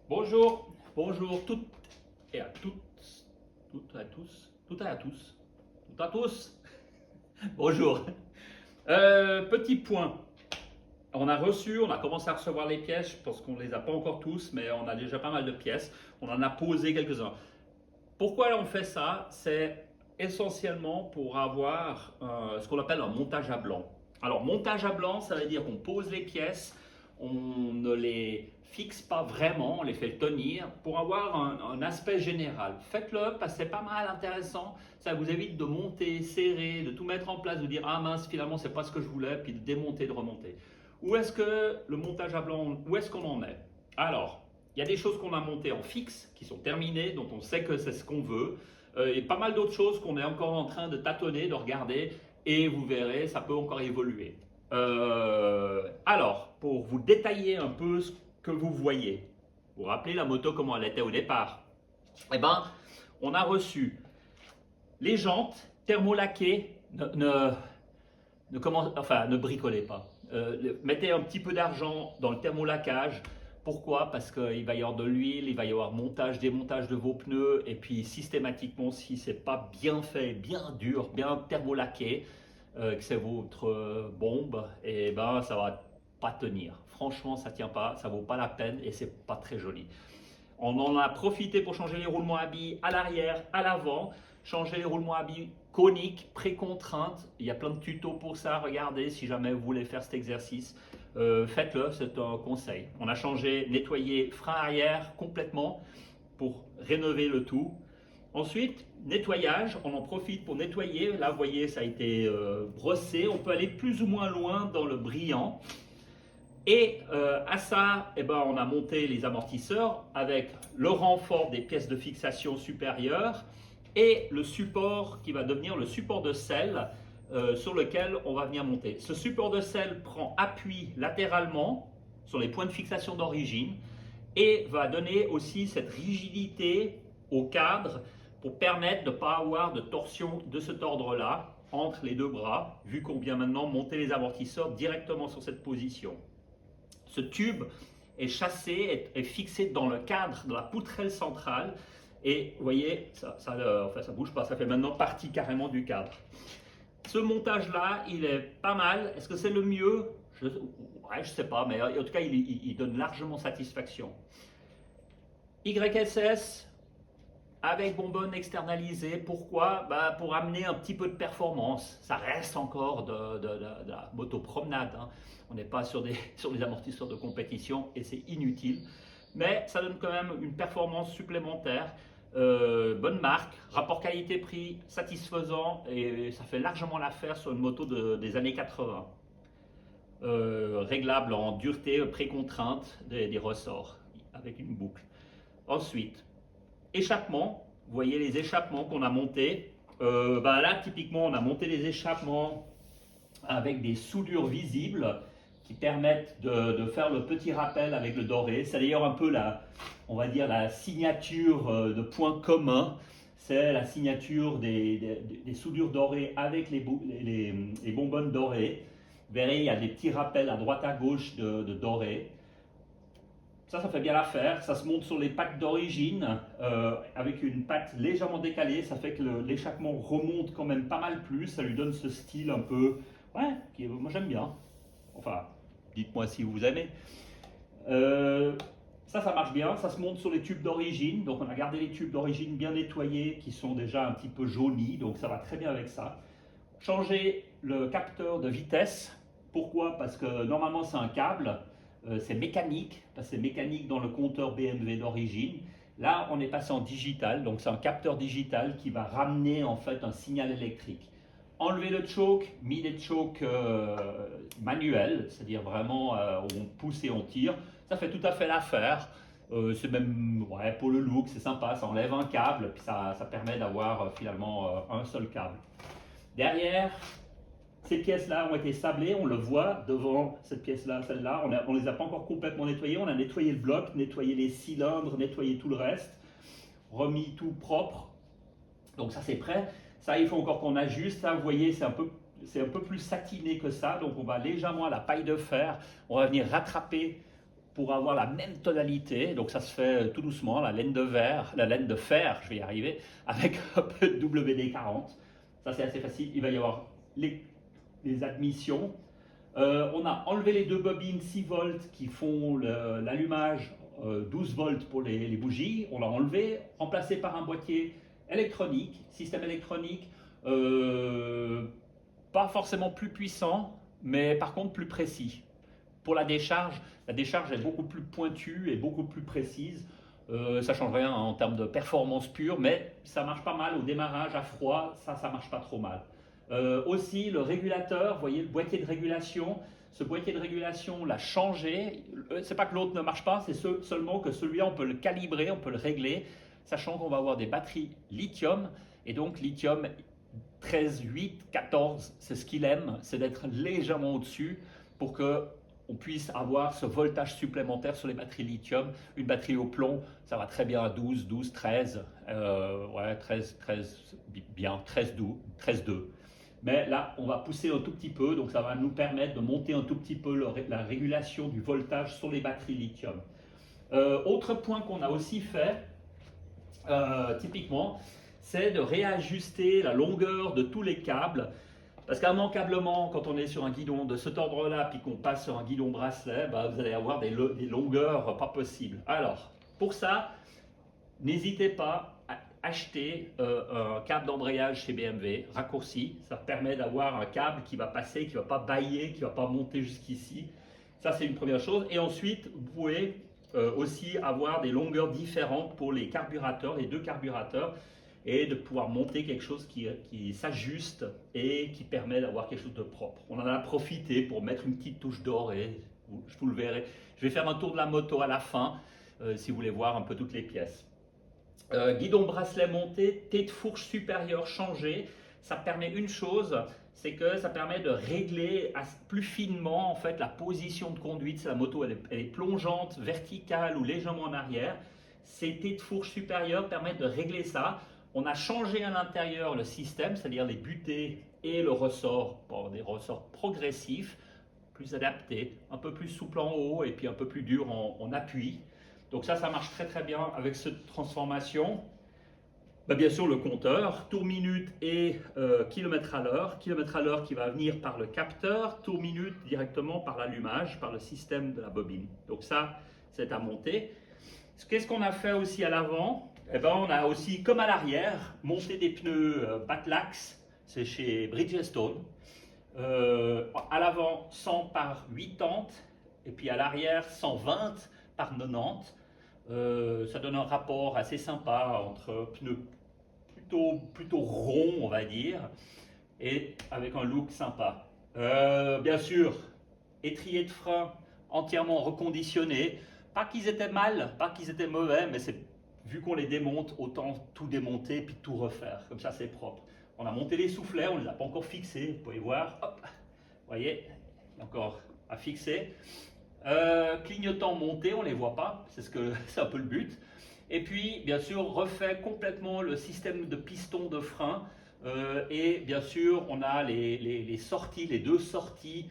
Bonjour, bonjour toutes et à toutes, toutes à tous, toutes et à tous, toutes à tous. Bonjour. Petit point. On a commencé à recevoir les pièces. Je pense qu'on ne les a pas encore tous, mais on a déjà pas mal de pièces. On en a posé quelques-uns. Pourquoi on fait ça? C'est essentiellement pour avoir ce qu'on appelle un montage à blanc. Alors, montage à blanc, ça veut dire qu'on pose les pièces, on ne les fixe pas vraiment, on les fait tenir pour avoir un aspect général. Faites-le parce que c'est pas mal intéressant. Ça vous évite de monter, serrer, de tout mettre en place, de dire ah mince, finalement, c'est pas ce que je voulais, puis de démonter, de remonter. Où est-ce que le montage à blanc, où est-ce qu'on en est? Alors, il y a des choses qu'on a montées en fixe, qui sont terminées, dont on sait que c'est ce qu'on veut. Et pas mal d'autres choses qu'on est encore en train de tâtonner, de regarder, et vous verrez, ça peut encore évoluer. Alors, pour vous détailler un peu ce que vous voyez, vous vous rappelez la moto comment elle était au départ? Eh bien, on a reçu les jantes thermolaquées, ne bricolez pas. Mettez un petit peu d'argent dans le thermolacage. Pourquoi? Parce qu'il va y avoir de l'huile, il va y avoir montage, démontage de vos pneus, et puis systématiquement, si c'est pas bien fait, bien dur, bien thermolaqué, que c'est votre bombe, et ben ça va pas tenir. Franchement, ça tient pas, ça vaut pas la peine et c'est pas très joli. On en a profité pour changer les roulements à billes à l'arrière, à l'avant, changer les roulements à billes coniques, pré-contraintes. Il y a plein de tutos pour ça. Regardez si jamais vous voulez faire cet exercice. Faites-le, c'est un conseil. On a changé, nettoyé frein arrière complètement pour rénover le tout. Ensuite, nettoyage, on en profite pour nettoyer. Là, vous voyez, ça a été brossé. On peut aller plus ou moins loin dans le brillant. Et à ça, eh ben, on a monté les amortisseurs avec le renfort des pièces de fixation supérieures et le support qui va devenir le support de selle sur lequel on va venir monter. Ce support de selle prend appui latéralement sur les points de fixation d'origine et va donner aussi cette rigidité au cadre pour permettre de ne pas avoir de torsion de cet ordre-là entre les deux bras, vu qu'on vient maintenant monter les amortisseurs directement sur cette position. Ce tube est chassé, est fixé dans le cadre de la poutrelle centrale et vous voyez, ça bouge pas, ça fait maintenant partie carrément du cadre. Ce montage-là, il est pas mal. Est-ce que c'est le mieux? Je ne sais pas, mais en tout cas, il donne largement satisfaction. YSS avec bonbonne externalisée, pourquoi? Pour amener un petit peu de performance. Ça reste encore de la moto promenade, hein. On n'est pas sur des amortisseurs de compétition et c'est inutile. Mais ça donne quand même une performance supplémentaire. Bonne marque, rapport qualité-prix satisfaisant et ça fait largement l'affaire sur une moto des années 80. Réglable en dureté précontrainte des ressorts avec une boucle. Ensuite, échappement, vous voyez les échappements qu'on a montés. Là, typiquement, on a monté les échappements avec des soudures visibles qui permettent de faire le petit rappel avec le doré. C'est d'ailleurs un peu on va dire la signature de point commun. C'est la signature des soudures dorées avec les bonbonnes dorées. Vous verrez, il y a des petits rappels à droite à gauche de doré. Ça fait bien l'affaire. Ça se monte sur les pattes d'origine avec une patte légèrement décalée. Ça fait que l'échappement remonte quand même pas mal plus. Ça lui donne ce style un peu, ouais, moi j'aime bien. Enfin, dites-moi si vous aimez. Ça marche bien. Ça se monte sur les tubes d'origine. Donc on a gardé les tubes d'origine bien nettoyés qui sont déjà un petit peu jaunis. Donc ça va très bien avec ça. Changer le capteur de vitesse. Pourquoi? Parce que normalement c'est un câble. C'est mécanique, parce que c'est mécanique dans le compteur BMW d'origine. Là, on est passé en digital, donc c'est un capteur digital qui va ramener en fait un signal électrique. Enlever le choke, mis des chokes manuels, c'est-à-dire vraiment où on pousse et on tire, ça fait tout à fait l'affaire. C'est même, ouais, pour le look, c'est sympa, ça enlève un câble, puis ça permet d'avoir finalement un seul câble. Derrière, ces pièces-là ont été sablées, on le voit devant cette pièce-là, celle-là. On ne les a pas encore complètement nettoyées. On a nettoyé le bloc, nettoyé les cylindres, nettoyé tout le reste, remis tout propre. Donc ça c'est prêt. Ça il faut encore qu'on ajuste. Là vous voyez c'est un peu plus satiné que ça. Donc on va légèrement à la paille de fer. On va venir rattraper pour avoir la même tonalité. Donc ça se fait tout doucement, la laine de fer, je vais y arriver, avec un peu de WD-40. Ça c'est assez facile. Il va y avoir les admissions. On a enlevé les deux bobines 6 volts qui font l'allumage 12 volts pour les bougies. On l'a enlevé, remplacé par un boîtier électronique, système électronique, pas forcément plus puissant, mais par contre plus précis. Pour la décharge est beaucoup plus pointue et beaucoup plus précise. Ça ne change rien en termes de performance pure, mais ça marche pas mal au démarrage à froid, ça marche pas trop mal. Aussi le régulateur, vous voyez le boîtier de régulation, ce boîtier de régulation on l'a changé. C'est pas que l'autre ne marche pas, c'est seulement que celui-là on peut le calibrer, on peut le régler, sachant qu'on va avoir des batteries lithium, et donc lithium 13, 8, 14, c'est ce qu'il aime, c'est d'être légèrement au-dessus pour que on puisse avoir ce voltage supplémentaire sur les batteries lithium. Une batterie au plomb, ça va très bien à 12, 12, 13, ouais, 13, 13, bien, 13, 12, 13, 2. Mais là, on va pousser un tout petit peu, donc ça va nous permettre de monter un tout petit peu la régulation du voltage sur les batteries lithium. Autre point qu'on a aussi fait, typiquement, c'est de réajuster la longueur de tous les câbles. Parce qu'immanquablement, quand on est sur un guidon de cet ordre-là, puis qu'on passe sur un guidon bracelet, bah, vous allez avoir des longueurs pas possibles. Alors, pour ça, n'hésitez pas à acheter un câble d'embrayage chez BMW, raccourci. Ça permet d'avoir un câble qui va passer, qui ne va pas bâiller, qui ne va pas monter jusqu'ici. Ça, c'est une première chose. Et ensuite, vous pouvez aussi avoir des longueurs différentes pour les carburateurs, les deux carburateurs, et de pouvoir monter quelque chose qui s'ajuste et qui permet d'avoir quelque chose de propre. On en a profité pour mettre une petite touche dorée, je vous le verrai. Je vais faire un tour de la moto à la fin, si vous voulez voir un peu toutes les pièces. Guidon bracelet monté, tête de fourche supérieure changée, ça permet une chose, c'est que ça permet de régler plus finement en fait la position de conduite. Si la moto elle est plongeante, verticale ou légèrement en arrière, ces têtes de fourche supérieures permettent de régler ça. On a changé à l'intérieur le système, c'est-à-dire les butées et le ressort, pour des ressorts progressifs, plus adaptés, un peu plus souple en haut et puis un peu plus dur en appui. Donc ça marche très très bien avec cette transformation. Ben, bien sûr le compteur, tour minute et kilomètre à l'heure qui va venir par le capteur, tour minute directement par l'allumage, par le système de la bobine. Donc ça, c'est à monter. Qu'est-ce qu'on a fait aussi à l'avant? Eh ben, on a aussi, comme à l'arrière, monté des pneus Batlax, c'est chez Bridgestone. À l'avant 100 par 80 et puis à l'arrière 120 par 90. Ça donne un rapport assez sympa entre pneus plutôt ronds, on va dire, et avec un look sympa. Bien sûr, étriers de frein entièrement reconditionnés. Pas qu'ils étaient mal, pas qu'ils étaient mauvais, mais c'est vu qu'on les démonte, autant tout démonter puis tout refaire. Comme ça, c'est propre. On a monté les soufflets, on ne les a pas encore fixés. Vous pouvez voir, hop, vous voyez, il y a encore à fixer. Clignotants montés, on ne les voit pas, c'est un peu le but. Et puis, bien sûr, refait complètement le système de piston de frein. Et bien sûr, on a les sorties, les deux sorties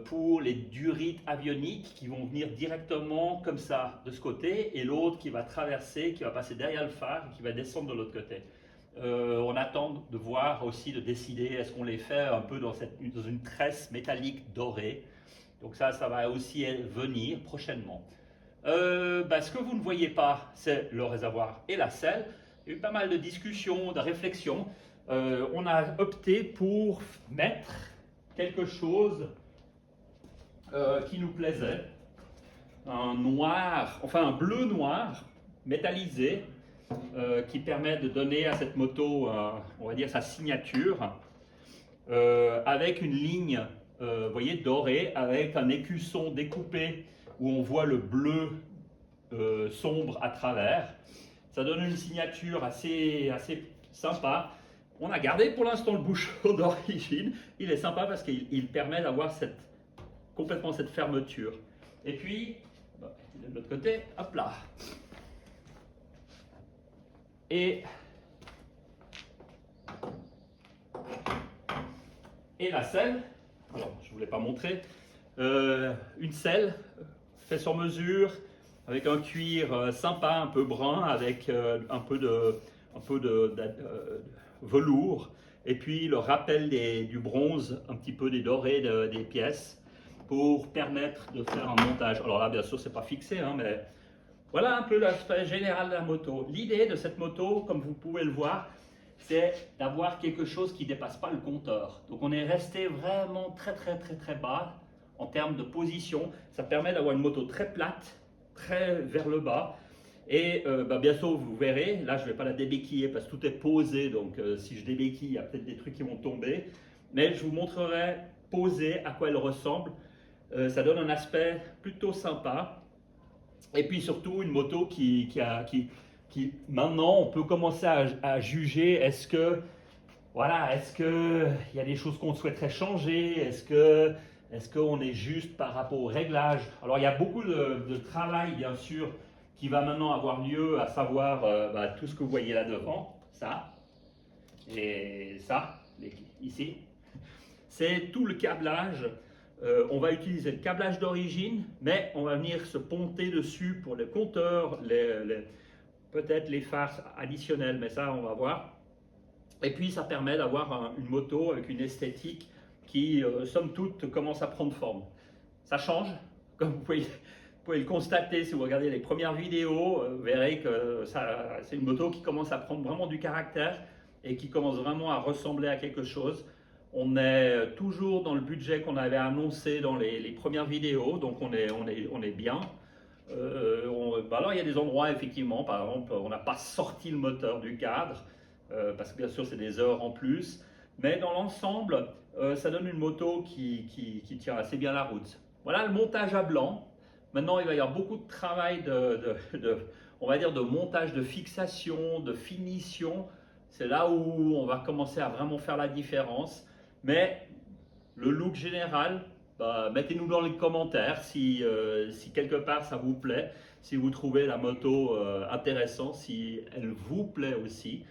pour les durites avioniques qui vont venir directement comme ça de ce côté, et l'autre qui va traverser, qui va passer derrière le phare et qui va descendre de l'autre côté. On attend de voir aussi, de décider est-ce qu'on les fait un peu dans une tresse métallique dorée. Donc ça va aussi venir prochainement. Ce que vous ne voyez pas, c'est le réservoir et la selle. Il y a eu pas mal de discussions, de réflexions. On a opté pour mettre quelque chose qui nous plaisait. Un noir, enfin un bleu noir métallisé qui permet de donner à cette moto, on va dire, sa signature avec une ligne, vous voyez, dorée, avec un écusson découpé où on voit le bleu sombre à travers. Ça donne une signature assez sympa. On a gardé pour l'instant le bouchon d'origine. Il est sympa parce qu'il permet d'avoir complètement cette fermeture. Et puis, de l'autre côté, hop là. Et la selle, alors je ne vous l'ai pas montré, une selle fait sur mesure, avec un cuir sympa, un peu brun, avec un peu de velours, et puis le rappel du bronze, un petit peu des dorés des pièces, pour permettre de faire un montage. Alors là, bien sûr, c'est pas fixé, hein, mais voilà un peu l'aspect général de la moto. L'idée de cette moto, comme vous pouvez le voir, c'est d'avoir quelque chose qui ne dépasse pas le compteur. Donc on est resté vraiment très bas en termes de position. Ça permet d'avoir une moto très plate, très vers le bas. Et bien sûr, vous verrez, là je ne vais pas la débéquiller parce que tout est posé, donc si je débéquille, il y a peut-être des trucs qui vont tomber. Mais je vous montrerai posé à quoi elle ressemble. Ça donne un aspect plutôt sympa. Et puis surtout une moto qui maintenant on peut commencer à juger, est-ce que voilà, est-ce qu'il y a des choses qu'on souhaiterait changer, est-ce qu'on est juste par rapport au réglage. Alors il y a beaucoup de travail bien sûr qui va maintenant avoir lieu, à savoir tout ce que vous voyez là devant, ça et ça, ici, c'est tout le câblage. On va utiliser le câblage d'origine, mais on va venir se ponter dessus pour les compteurs, peut-être les phares additionnels, mais ça on va voir. Et puis ça permet d'avoir une moto avec une esthétique qui, somme toute, commence à prendre forme. Ça change, comme vous pouvez le constater si vous regardez les premières vidéos, vous verrez que c'est une moto qui commence à prendre vraiment du caractère et qui commence vraiment à ressembler à quelque chose. On est toujours dans le budget qu'on avait annoncé dans les premières vidéos, donc on est bien. Alors il y a des endroits effectivement, par exemple, on n'a pas sorti le moteur du cadre, parce que bien sûr c'est des heures en plus, mais dans l'ensemble, ça donne une moto qui tient assez bien la route. Voilà le montage à blanc. Maintenant il va y avoir beaucoup de travail on va dire de montage, de fixation, de finition. C'est là où on va commencer à vraiment faire la différence. Mais le look général, mettez-nous dans les commentaires si quelque part ça vous plaît, si vous trouvez la moto intéressante, si elle vous plaît aussi,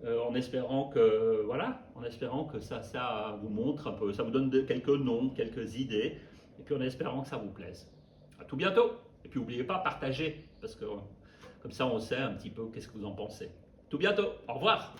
en espérant que ça vous montre un peu, ça vous donne quelques noms, quelques idées, et puis en espérant que ça vous plaise. À tout bientôt, et puis n'oubliez pas, partagez, parce que comme ça on sait un petit peu qu'est-ce que vous en pensez. À tout bientôt, au revoir.